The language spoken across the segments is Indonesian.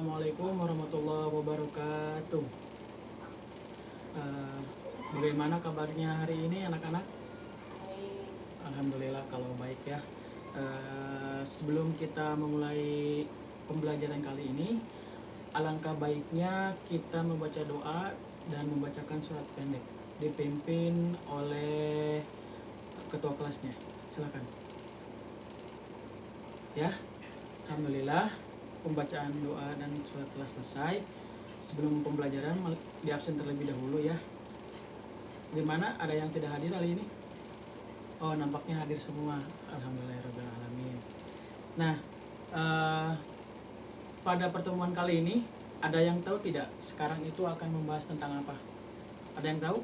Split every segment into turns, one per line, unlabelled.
Assalamualaikum warahmatullahi wabarakatuh. Bagaimana kabarnya hari ini anak-anak? Alhamdulillah kalau baik ya. Sebelum kita memulai pembelajaran kali ini, alangkah baiknya kita membaca doa dan membacakan surat pendek dipimpin oleh ketua kelasnya. Silakan. Ya, alhamdulillah pembacaan doa dan surat kelas selesai. Sebelum pembelajaran di absen terlebih dahulu ya. Gimana? Ada yang tidak hadir hari ini? Oh, nampaknya hadir semua. Alhamdulillahirabbil alamin. Nah, pada pertemuan kali ini ada yang tahu tidak? Sekarang itu akan membahas tentang apa? Ada yang tahu?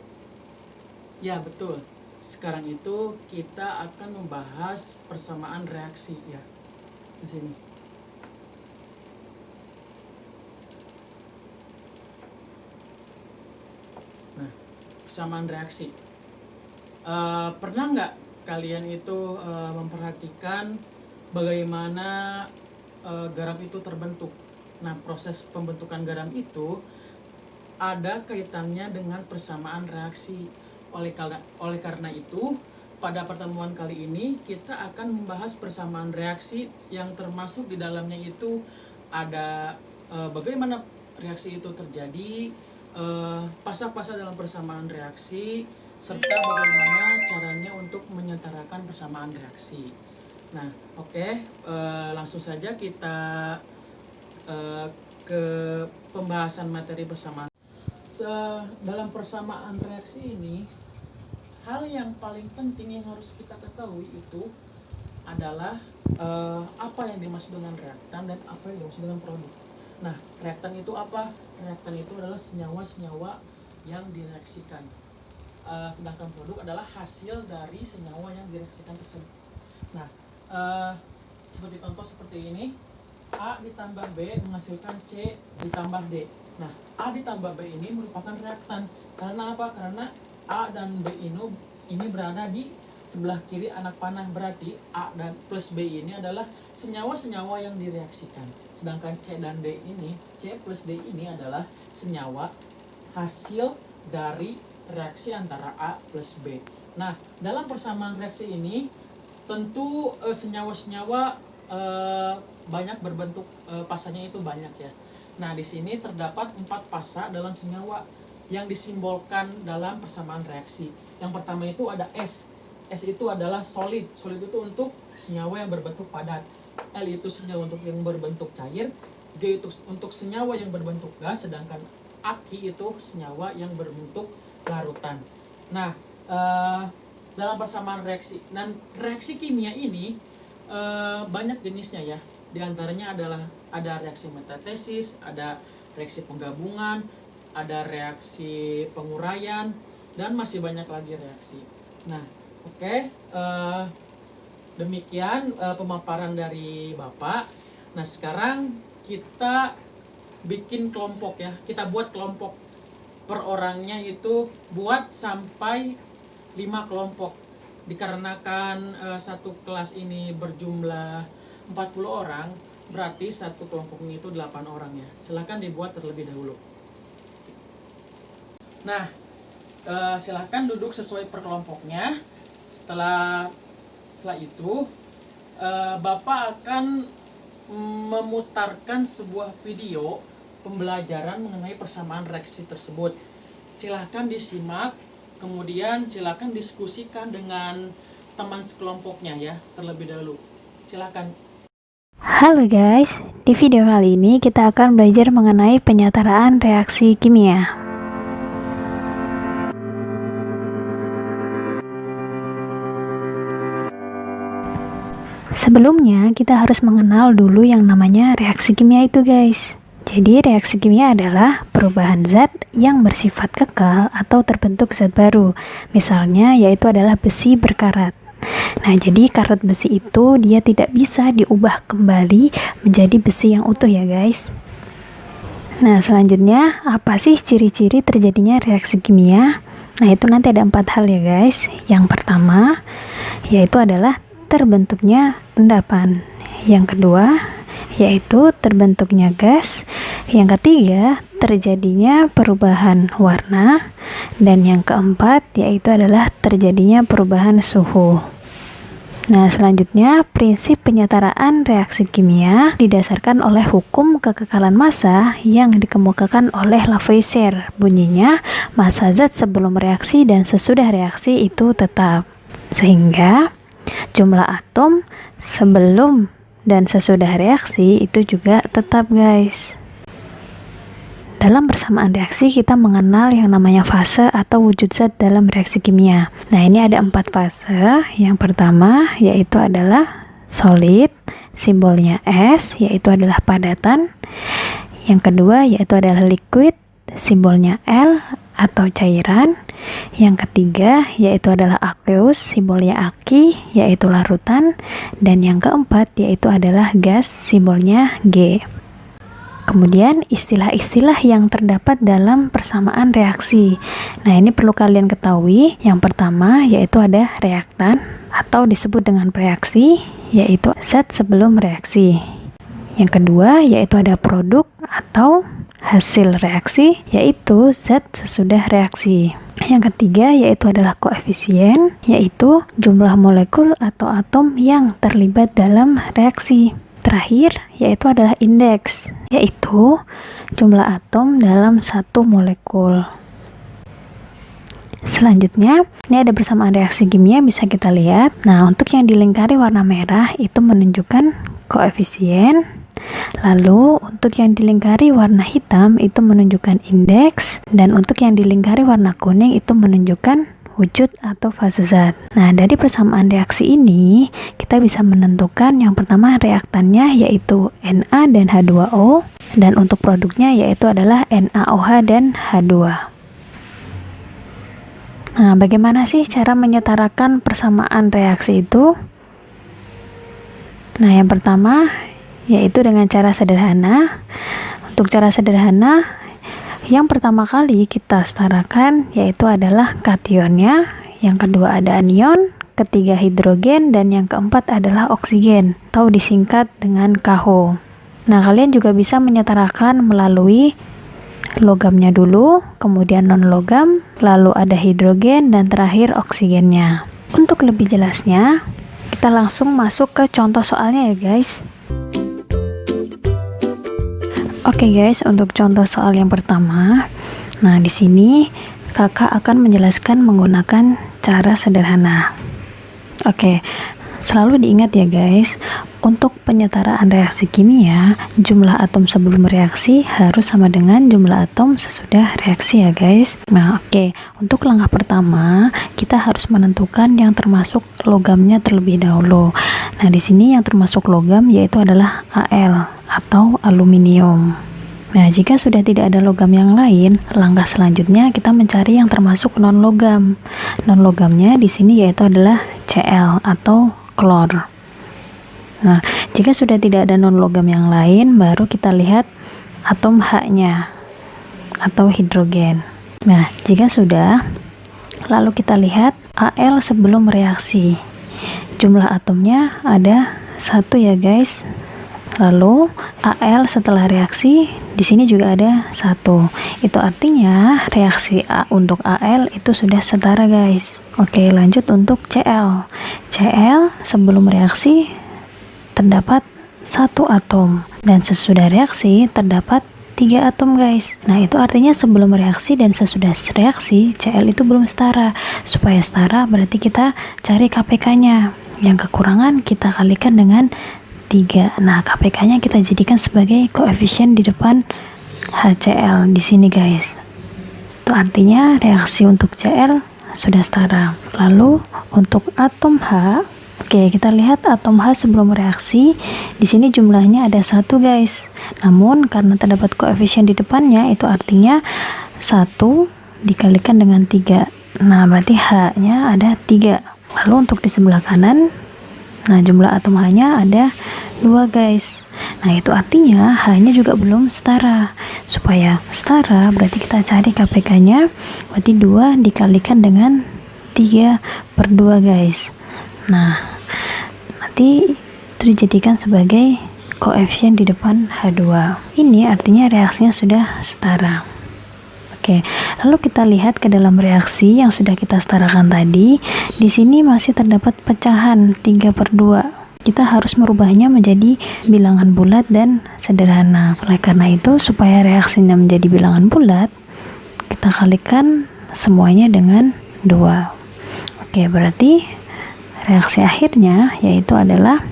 Ya, betul. Sekarang itu kita akan membahas persamaan reaksi ya. Di sini. Nah, persamaan reaksi. Pernah nggak kalian itu memperhatikan bagaimana garam itu terbentuk? Nah, proses pembentukan garam itu ada kaitannya dengan persamaan reaksi. Oleh karena itu, pada pertemuan kali ini kita akan membahas persamaan reaksi yang termasuk di dalamnya itu ada bagaimana reaksi itu terjadi, pasal-pasal dalam persamaan reaksi, serta bagaimana caranya untuk menyetarakan persamaan reaksi. Nah, oke, langsung saja kita ke pembahasan materi persamaan. Dalam persamaan reaksi ini, hal yang paling penting yang harus kita ketahui itu adalah apa yang dimaksud dengan reaktan dan apa yang dimaksud dengan produk. Nah, reaktan itu apa? Reaktan itu adalah senyawa-senyawa yang direaksikan. Sedangkan produk adalah hasil dari senyawa yang direaksikan tersebut. Nah, seperti contoh seperti ini, A ditambah B menghasilkan C ditambah D. Nah, A ditambah B ini merupakan reaktan. Karena apa? Karena A dan B ini berada di sebelah kiri anak panah. Berarti A dan plus B ini adalah senyawa-senyawa yang direaksikan. Sedangkan C dan D ini, C plus D ini adalah senyawa hasil dari reaksi antara A plus B. Nah, dalam persamaan reaksi ini tentu senyawa-senyawa banyak berbentuk, pasanya itu banyak ya. Nah, di sini terdapat 4 pasa dalam senyawa yang disimbolkan dalam persamaan reaksi. Yang pertama itu ada S. S itu adalah solid. Solid itu untuk senyawa yang berbentuk padat. L itu senyawa untuk yang berbentuk cair. G itu untuk senyawa yang berbentuk gas. Sedangkan Aki itu senyawa yang berbentuk larutan. Nah, dalam persamaan reaksi dan reaksi kimia ini banyak jenisnya ya. Di antaranya adalah ada reaksi metatesis, ada reaksi penggabungan, ada reaksi penguraian, dan masih banyak lagi reaksi. Nah, oke, demikian pemaparan dari Bapak. Nah, sekarang kita bikin kelompok ya. Kita buat kelompok. Per orangnya itu buat sampai 5 kelompok. Dikarenakan satu kelas ini berjumlah 40 orang, berarti satu kelompoknya itu 8 orang ya. Silakan dibuat terlebih dahulu. Nah, silakan duduk sesuai per kelompoknya. Setelah itu, Bapak akan memutarkan sebuah video pembelajaran mengenai persamaan reaksi tersebut. Silahkan disimak, kemudian silahkan diskusikan dengan teman sekelompoknya ya terlebih dahulu. Silahkan.
Halo guys, di video kali ini kita akan belajar mengenai penyetaraan reaksi kimia. Sebelumnya kita harus mengenal dulu yang namanya reaksi kimia itu guys. Jadi reaksi kimia adalah perubahan zat yang bersifat kekal atau terbentuk zat baru. Misalnya yaitu adalah besi berkarat. Nah, jadi karat besi itu dia tidak bisa diubah kembali menjadi besi yang utuh ya guys. Nah, selanjutnya apa sih ciri-ciri terjadinya reaksi kimia? Nah, itu nanti ada 4 hal ya guys. Yang pertama yaitu adalah terbentuknya endapan. Yang kedua yaitu terbentuknya gas. Yang ketiga, terjadinya perubahan warna. Dan yang keempat, yaitu adalah terjadinya perubahan suhu. Nah, selanjutnya prinsip penyetaraan reaksi kimia didasarkan oleh hukum kekekalan massa yang dikemukakan oleh Lavoisier. Bunyinya, massa zat sebelum reaksi dan sesudah reaksi itu tetap. Sehingga jumlah atom sebelum dan sesudah reaksi itu juga tetap, guys. Dalam persamaan reaksi, kita mengenal yang namanya fase atau wujud zat dalam reaksi kimia. Nah, ini ada 4 fase. Yang pertama yaitu adalah solid, simbolnya S, yaitu adalah padatan. Yang kedua yaitu adalah liquid, simbolnya L atau cairan. Yang ketiga yaitu adalah aqueous, simbolnya Aki, yaitu larutan. Dan yang keempat yaitu adalah gas, simbolnya G. Kemudian istilah-istilah yang terdapat dalam persamaan reaksi. Nah, ini perlu kalian ketahui. Yang pertama yaitu ada reaktan atau disebut dengan reaksi, yaitu zat sebelum reaksi. Yang kedua yaitu ada produk atau hasil reaksi, yaitu zat sesudah reaksi. Yang ketiga yaitu adalah koefisien, yaitu jumlah molekul atau atom yang terlibat dalam reaksi. Terakhir yaitu adalah indeks, yaitu jumlah atom dalam satu molekul. Selanjutnya, ini ada persamaan reaksi kimia bisa kita lihat. Nah, untuk yang dilingkari warna merah itu menunjukkan koefisien. Lalu, untuk yang dilingkari warna hitam itu menunjukkan indeks. Dan untuk yang dilingkari warna kuning itu menunjukkan wujud atau fase zat. Nah, dari persamaan reaksi ini, kita bisa menentukan yang pertama reaktannya yaitu Na dan H2O. Dan untuk produknya yaitu adalah NaOH dan H2. Nah, bagaimana sih cara menyetarakan persamaan reaksi itu? Nah, yang pertama yaitu dengan cara sederhana. Untuk cara sederhana, yang pertama kali kita setarakan yaitu adalah kationnya, yang kedua ada anion, ketiga hidrogen, dan yang keempat adalah oksigen atau disingkat dengan KH. Nah, kalian juga bisa menyetarakan melalui logamnya dulu, kemudian non logam, lalu ada hidrogen, dan terakhir oksigennya. Untuk lebih jelasnya, kita langsung masuk ke contoh soalnya ya guys. Oke guys, untuk contoh soal yang pertama, nah di sini kakak akan menjelaskan menggunakan cara sederhana. Oke, selalu diingat ya guys, untuk penyetaraan reaksi kimia, jumlah atom sebelum reaksi harus sama dengan jumlah atom sesudah reaksi ya guys. Nah oke, untuk langkah pertama kita harus menentukan yang termasuk logamnya terlebih dahulu. Nah di sini yang termasuk logam yaitu adalah Al atau aluminium. Nah, jika sudah tidak ada logam yang lain, langkah selanjutnya kita mencari yang termasuk non logam. Non logamnya di sini yaitu adalah Cl atau klor. Nah, jika sudah tidak ada non logam yang lain, baru kita lihat atom H-nya atau hidrogen. Nah, jika sudah, lalu kita lihat Al sebelum reaksi. Jumlah atomnya ada 1 ya guys. Lalu Al setelah reaksi di sini juga ada 1. Itu artinya reaksi A untuk Al itu sudah setara guys. Oke, lanjut untuk Cl. Cl sebelum reaksi terdapat 1 atom dan sesudah reaksi terdapat 3 atom guys. Nah, itu artinya sebelum reaksi dan sesudah reaksi Cl itu belum setara. Supaya setara berarti kita cari KPK-nya. Yang kekurangan kita kalikan dengan 3. Nah, KPK-nya kita jadikan sebagai koefisien di depan HCl di sini guys. Itu artinya reaksi untuk Cl sudah setara. Lalu untuk atom H, oke, kita lihat atom H sebelum reaksi. Di sini jumlahnya ada 1 guys. Namun karena terdapat koefisien di depannya, itu artinya 1 dikalikan dengan 3. Nah, berarti H-nya ada 3. Lalu untuk di sebelah kanan, nah jumlah atom H-nya ada 2 guys. Nah, itu artinya H-nya juga belum setara. Supaya setara berarti kita cari KPK-nya, berarti 2 dikalikan dengan 3/2 guys. Nah, nanti itu dijadikan sebagai koefisien di depan H2. Ini artinya reaksinya sudah setara. Oke, lalu kita lihat ke dalam reaksi yang sudah kita setarakan tadi. Di sini masih terdapat pecahan 3/2. Kita harus merubahnya menjadi bilangan bulat dan sederhana. Oleh karena itu, supaya reaksinya menjadi bilangan bulat, kita kalikan semuanya dengan 2. Oke, berarti reaksi akhirnya yaitu adalah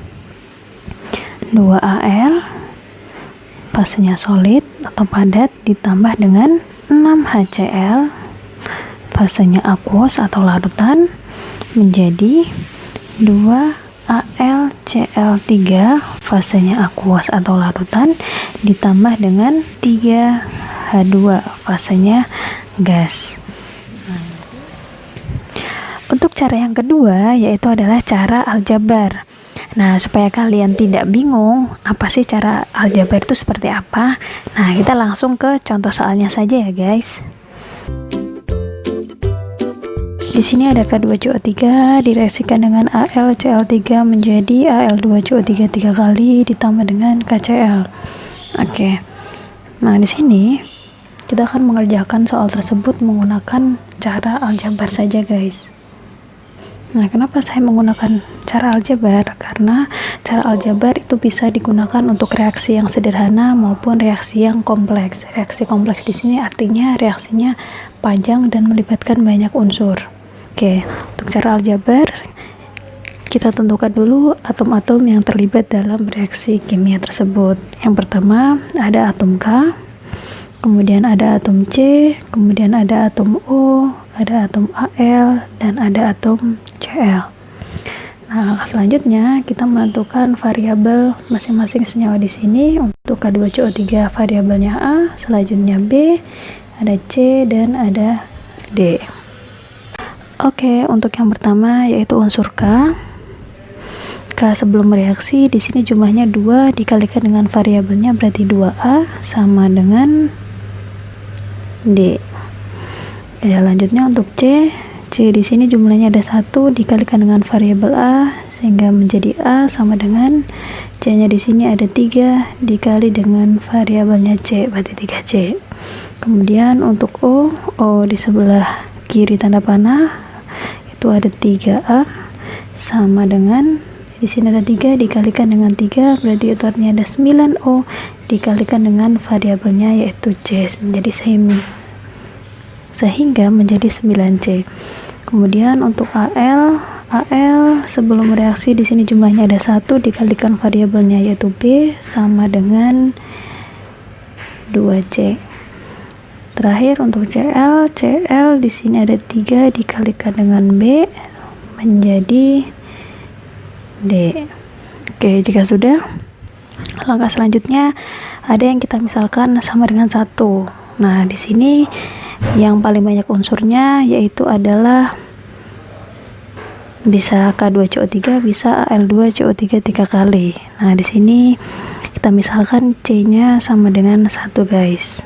2Al fasenya solid atau padat ditambah dengan 6HCl fasenya aquos atau larutan menjadi 2AlCl3 fasenya aquos atau larutan ditambah dengan 3H2 fasenya gas. Untuk cara yang kedua yaitu adalah cara aljabar. Nah, supaya kalian tidak bingung apa sih cara aljabar itu seperti apa, nah kita langsung ke contoh soalnya saja ya guys. Di sini ada K2CO3 direaksikan dengan AlCl3 menjadi Al2CO3 3 kali ditambah dengan KCl. Oke. Nah, di sini kita akan mengerjakan soal tersebut menggunakan cara aljabar saja guys. Nah, kenapa saya menggunakan cara aljabar? Karena cara aljabar itu bisa digunakan untuk reaksi yang sederhana maupun reaksi yang kompleks. Reaksi kompleks di sini artinya reaksinya panjang dan melibatkan banyak unsur. Oke, untuk cara aljabar kita tentukan dulu atom-atom yang terlibat dalam reaksi kimia tersebut. Yang pertama ada atom K, kemudian ada atom C, kemudian ada atom O, ada atom Al, dan ada atom Cl. Nah, selanjutnya kita menentukan variabel masing-masing senyawa di sini. Untuk K2CO3 variabelnya A, selanjutnya B, ada C, dan ada D. Oke, untuk yang pertama yaitu unsur K. K sebelum reaksi di sini jumlahnya 2 dikalikan dengan variabelnya berarti 2A sama dengan D. Ya, selanjutnya untuk C di sini jumlahnya ada 1 dikalikan dengan variabel A sehingga menjadi A sama dengan C-nya di sini ada 3 dikali dengan variabelnya C berarti 3C. Kemudian untuk O di sebelah kiri tanda panah itu ada 3A sama dengan di sini ada 3 dikalikan dengan 3 berarti itu artinya ada 9O dikalikan dengan variabelnya yaitu C menjadi sehingga menjadi 9C. Kemudian untuk Al sebelum reaksi di sini jumlahnya ada 1 dikalikan variabelnya yaitu B sama dengan 2C. Terakhir untuk Cl di sini ada 3 dikalikan dengan B menjadi D. Oke, jika sudah, langkah selanjutnya ada yang kita misalkan sama dengan 1. Nah, di sini yang paling banyak unsurnya yaitu adalah bisa K2CO3, bisa Al2CO3 3 kali. Nah, di sini kita misalkan C-nya sama dengan 1 guys.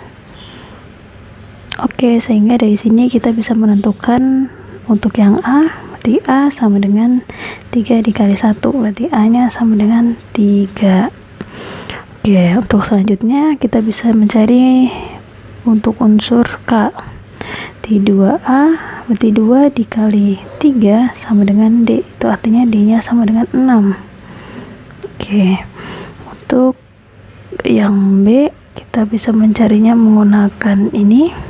Oke, sehingga dari sini kita bisa menentukan untuk yang A, berarti A sama dengan 3 dikali 1, berarti A-nya sama dengan 3. Oke, untuk selanjutnya kita bisa mencari untuk unsur K di 2A berarti 2 dikali 3 sama dengan D, itu artinya D nya sama dengan 6. Oke, untuk yang B kita bisa mencarinya menggunakan ini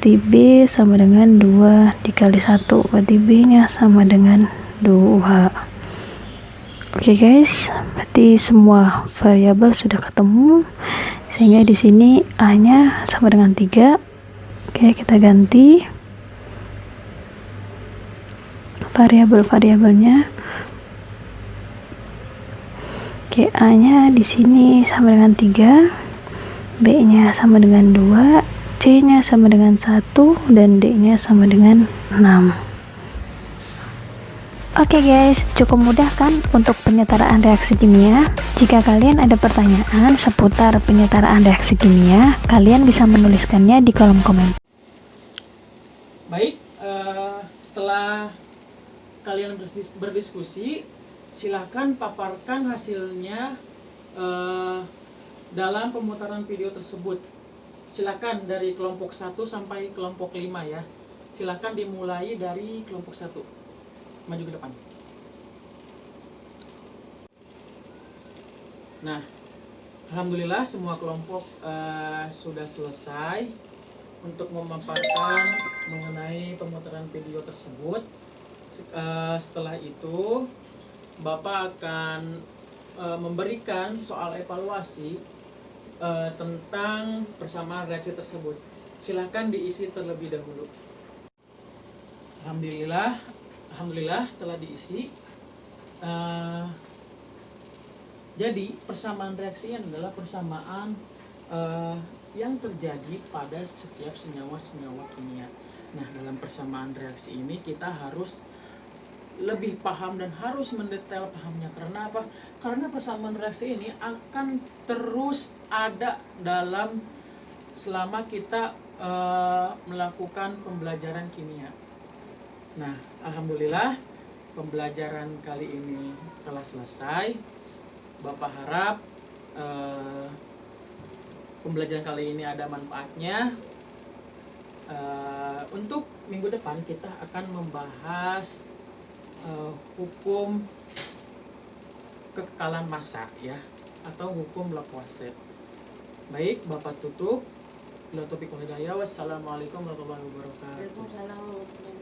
berarti B sama dengan 2 dikali 1 berarti B nya sama dengan 2. Oke guys, berarti semua variabel sudah ketemu sehingga di sini A-nya sama dengan 3. Oke, kita ganti variabel-variabelnya. Oke, A-nya di sini sama dengan 3, B-nya sama dengan 2, C-nya sama dengan 1, dan D-nya sama dengan 6. Oke guys, cukup mudah kan untuk penyetaraan reaksi kimia? Jika kalian ada pertanyaan seputar penyetaraan reaksi kimia, kalian bisa menuliskannya di kolom komentar.
Baik, setelah kalian berdiskusi, silakan paparkan hasilnya dalam pemutaran video tersebut. Silakan dari kelompok 1 sampai kelompok 5 ya. Silakan dimulai dari kelompok 1. Maju ke depan. Nah, alhamdulillah semua kelompok sudah selesai untuk memaparkan mengenai pemutaran video tersebut. Setelah itu Bapak akan memberikan soal evaluasi tentang persamaan reaksi tersebut. Silakan diisi terlebih dahulu. Alhamdulillah telah diisi. Jadi persamaan reaksi ini adalah persamaan yang terjadi pada setiap senyawa-senyawa kimia. Nah, dalam persamaan reaksi ini kita harus lebih paham dan harus mendetail pahamnya. Karena apa? Karena persamaan reaksi ini akan terus ada dalam selama kita melakukan pembelajaran kimia. Nah, alhamdulillah pembelajaran kali ini telah selesai. Bapak harap pembelajaran kali ini ada manfaatnya. Untuk minggu depan kita akan membahas hukum kekekalan massa ya, atau hukum Lavoisier. Baik, Bapak tutup. Bila taufiq wal hidayah. Wassalamualaikum warahmatullahi wabarakatuh.
Waalaikumsalam warahmatullahi wabarakatuh.